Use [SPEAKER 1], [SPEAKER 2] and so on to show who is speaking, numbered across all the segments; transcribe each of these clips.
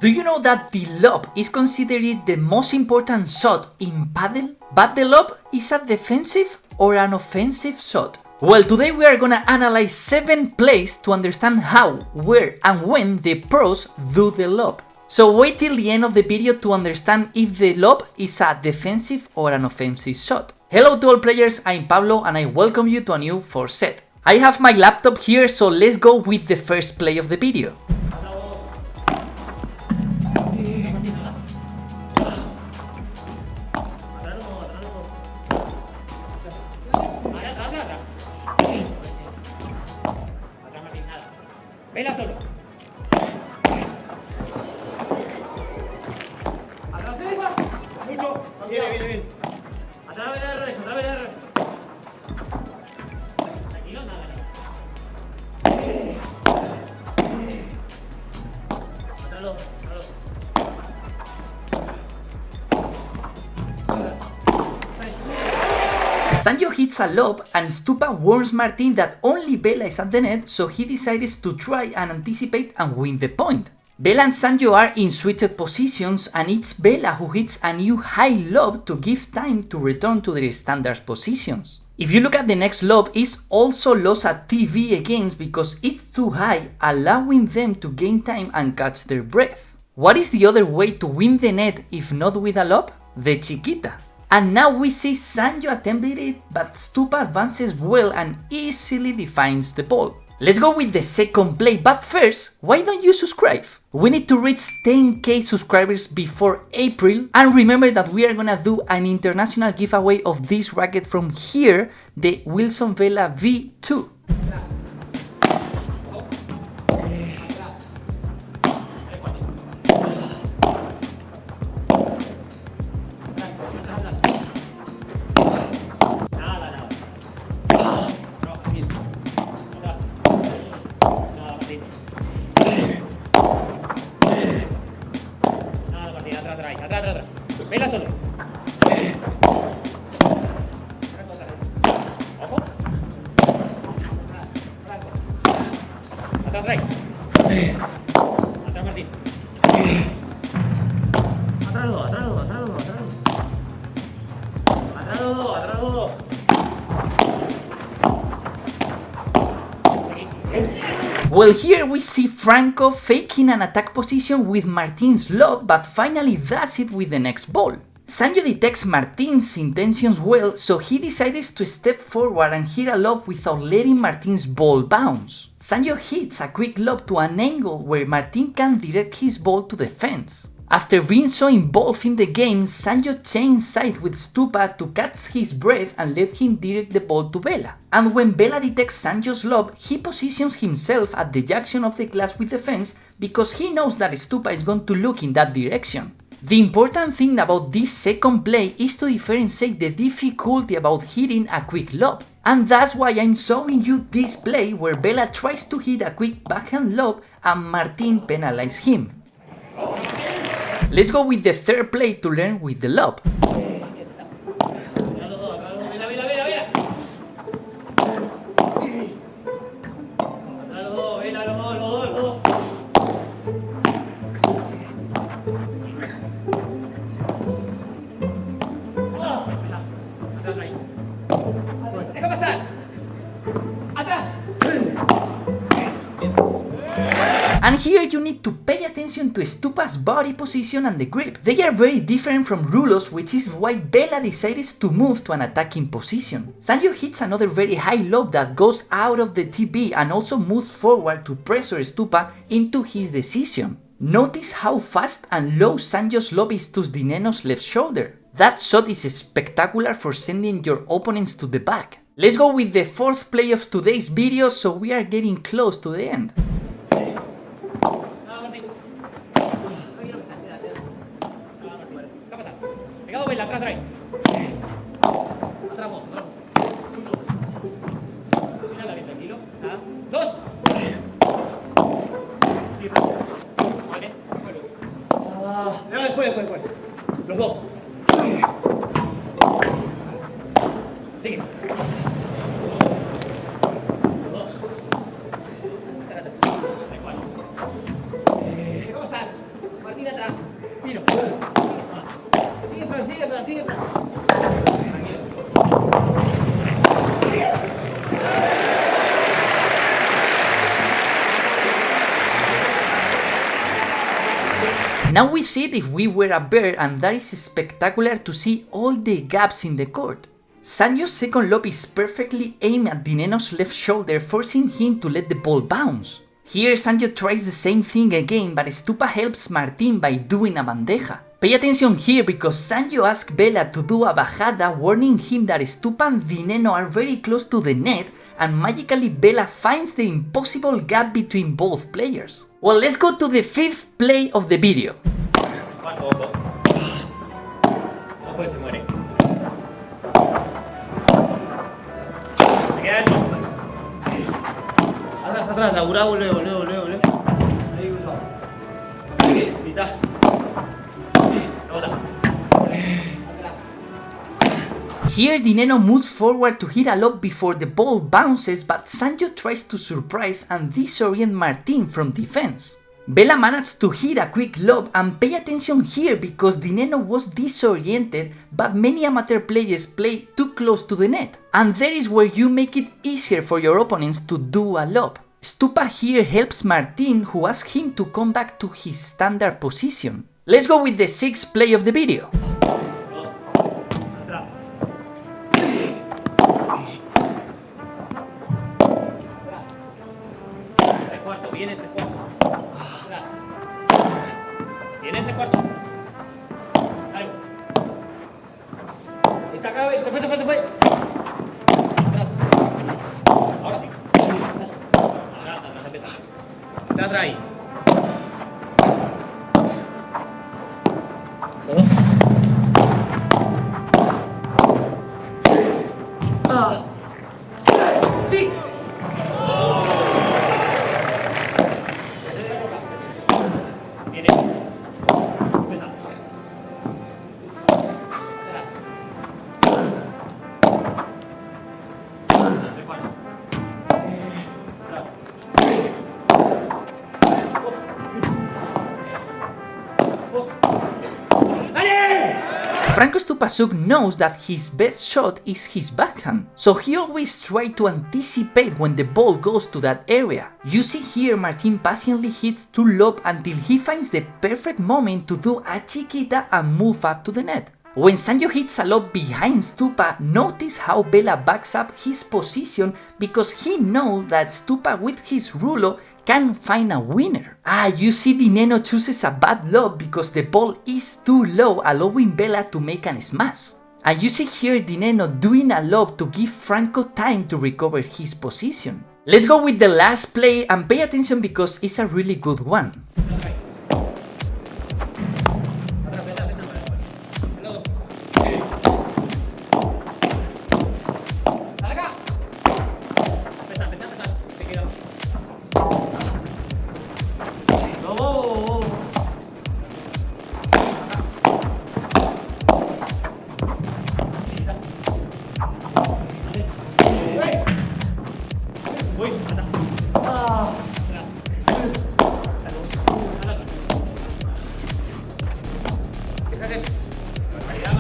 [SPEAKER 1] Do you know that the lob is considered the most important shot in Padel? But the lob is a defensive or an offensive shot? Well, today we are gonna analyze 7 plays to understand how, where and when the pros do the lob. So wait till the end of the video to understand if the lob is a defensive or an offensive shot. Hello to all players, I'm Pablo and I welcome you to a new 4Set. I have my laptop here, so let's go with the first play of the video.
[SPEAKER 2] Vela solo. Atrás de esa. Mucho. Viene. Atrás de la revés, atrás de la revés. Tranquilo, nada. Atrás los.
[SPEAKER 1] Sanyo hits a lob and Stupa warns Martin that only Bella is at the net, so he decides to try and anticipate and win the point. Bella and Sanyo are in switched positions and it's Bella who hits a new high lob to give time to return to their standard positions. If you look at the next lob, it's also lost a TV against because it's too high, allowing them to gain time and catch their breath. What is the other way to win the net if not with a lob? The chiquita. And now we see Sanyo attempted it, but Stupa advances well and easily defines the ball. Let's go with the second play, but first, why don't you subscribe? We need to reach 10k subscribers before April, and remember that we are gonna do an international giveaway of this racket from here, the Wilson Vela V2.
[SPEAKER 2] Atrás. Vela solo. Ojo. Atrás, Atrás, Martín. Atrás los dos. Atrás los dos.
[SPEAKER 1] Well, here we see Franco faking an attack position with Martin's lob, but finally does it with the next ball. Sanyo detects Martin's intentions well, so he decides to step forward and hit a lob without letting Martin's ball bounce. Sanyo hits a quick lob to an angle where Martin can direct his ball to the fence. After being so involved in the game, Sanyo changed sides with Stupa to catch his breath and let him direct the ball to Bella. And when Bella detects Sanyo's lob, he positions himself at the junction of the glass with the fence because he knows that Stupa is going to look in that direction. The important thing about this second play is to differentiate the difficulty about hitting a quick lob. And that's why I'm showing you this play where Bella tries to hit a quick backhand lob and Martin penalizes him. Let's go with the third play to learn with the lob.
[SPEAKER 2] Deja pasar. Atrás.
[SPEAKER 1] And here you need to pay attention to Stupa's body position and the grip. They are very different from Rulo's, which is why Bella decides to move to an attacking position. Sanyo hits another very high lob that goes out of the TB and also moves forward to pressure Stupa into his decision. Notice how fast and low Sanyo's lob is to the Nenno's left shoulder. That shot is spectacular for sending your opponents to the back. Let's go with the fourth play of today's video, so we are getting close to the end.
[SPEAKER 2] Pegado, Vela, atrás. Atrás vos. Mírala bien, tranquilo. Nada. 2. Sí, vale. Después. Los dos. Sigue. Los dos. Deja pasar. Martín. Atrás. Miro. Sigue, Fran, sigue, Fran, sigue, Fran.
[SPEAKER 1] Now we see it if we were a bear, and that is spectacular to see all the gaps in the court. Sanyo's second lob is perfectly aimed at Nenno's left shoulder, forcing him to let the ball bounce. Here Sanyo tries the same thing again, but Stupa helps Martin by doing a bandeja. Pay attention here because Sanyo asks Bella to do a bajada, warning him that Stupa and Nenno are very close to the net, and magically Bella finds the impossible gap between both players. Well, let's go to the fifth play of the video.
[SPEAKER 2] Ojo. Ojo, se muere. Se queda hecho. Atrás, labura, volve. Ahí cruzado. Mitad. Rebota.
[SPEAKER 1] Here Nenno moves forward to hit a lob before the ball bounces, but Sanyo tries to surprise and disorient Martin from defense. Bella managed to hit a quick lob, and pay attention here because Nenno was disoriented, but many amateur players play too close to the net, and there is where you make it easier for your opponents to do a lob. Stupa here helps Martin, who asks him to come back to his standard position. Let's go with the sixth play of the video.
[SPEAKER 2] Viene 3/4. Atrás. Viene 3/4. Dale. Está acá, se fue. Atrás. Ahora sí. Atrás, empieza. Está atrás ahí. Sí.
[SPEAKER 1] Franco Stupasuk knows that his best shot is his backhand, so he always tries to anticipate when the ball goes to that area. You see here Martin patiently hits two lob until he finds the perfect moment to do a chiquita and move up to the net. When Sanyo hits a lob behind Stupa, notice how Bella backs up his position because he knows that Stupa with his rulo can find a winner. You see Nenno chooses a bad lob because the ball is too low, allowing Bella to make an smash. And you see here Nenno doing a lob to give Franco time to recover his position. Let's go with the last play and pay attention because it's a really good one.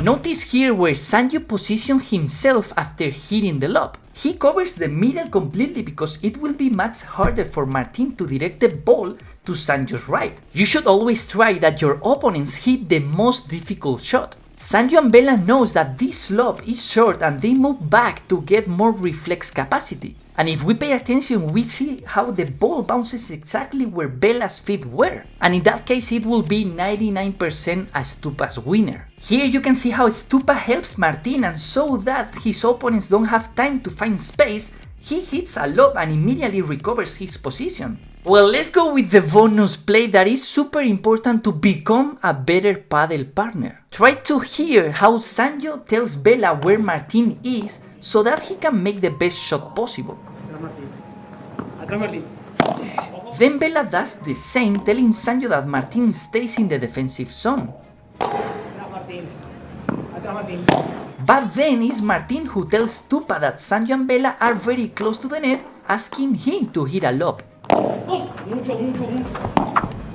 [SPEAKER 1] Notice here where Sanyo positions himself after hitting the lob. He covers the middle completely because it will be much harder for Martin to direct the ball to Sanyo's right. You should always try that your opponents hit the most difficult shot. Sanyo and Bella knows that this lob is short and they move back to get more reflex capacity. And if we pay attention, we see how the ball bounces exactly where Bella's feet were. And in that case, it will be 99% a Stupa's winner. Here you can see how Stupa helps Martin, and so that his opponents don't have time to find space, he hits a lob and immediately recovers his position. Well, let's go with the bonus play that is super important to become a better paddle partner. Try to hear how Sanyo tells Bella where Martin is so that he can make the best shot possible. Then Bella does the same, telling Sanyo that Martin stays in the defensive zone. But then it's Martin who tells Stupa that Sanyo and Bella are very close to the net, asking him to hit a lob.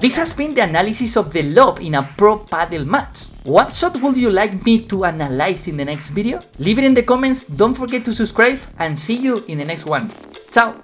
[SPEAKER 1] This has been the analysis of the lob in a pro padel match. What shot would you like me to analyze in the next video? Leave it in the comments, don't forget to subscribe, and see you in the next one. Ciao!